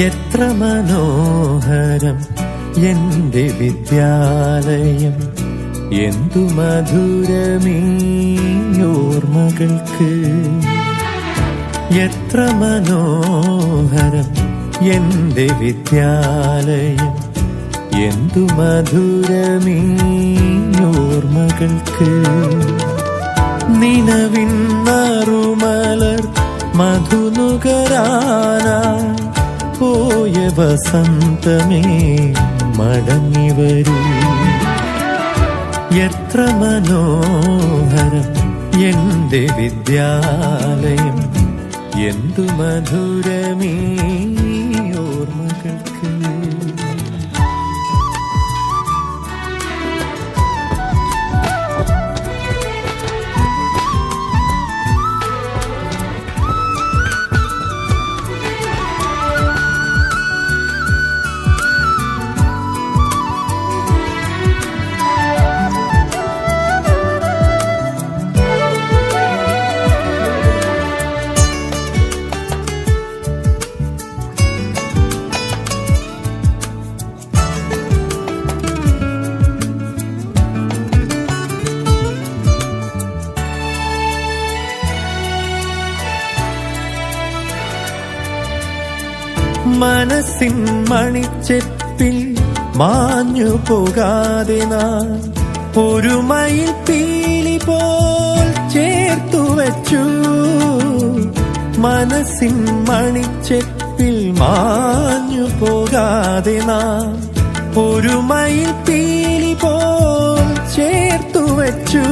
എത്ര മനോഹരം എന്റെ വിദ്യാലയം, എന്തു മധുരമീ ഓർമ്മകൾക്ക്. എത്ര മനോഹരം എന്റെ വിദ്യാലയം, എന്തു മധുരമീ ഓർമ്മകൾക്ക്. നിലവിൻ നറുമലർ മധുനുകരാനായി പോയ വസന്തമേ മടങ്ങി വരൂ. എത്ര മനോഹരം എന്റെ വിദ്യാലയം, എന്തു മധുരമീ ഓർമ്മകൾക്ക്. മനസ്സിൻ മണിച്ചെപ്പിൽ മാഞ്ഞു പോകാതെ നാം ഒരു മയിൽ പീലി പോൽ ചേർത്തു വച്ചു. മനസ്സിൻ മണിച്ചെപ്പിൽ മാഞ്ഞു പോകാതെ നാം ഒരു മയിൽ പീലി പോൽ ചേർത്തു വച്ചു.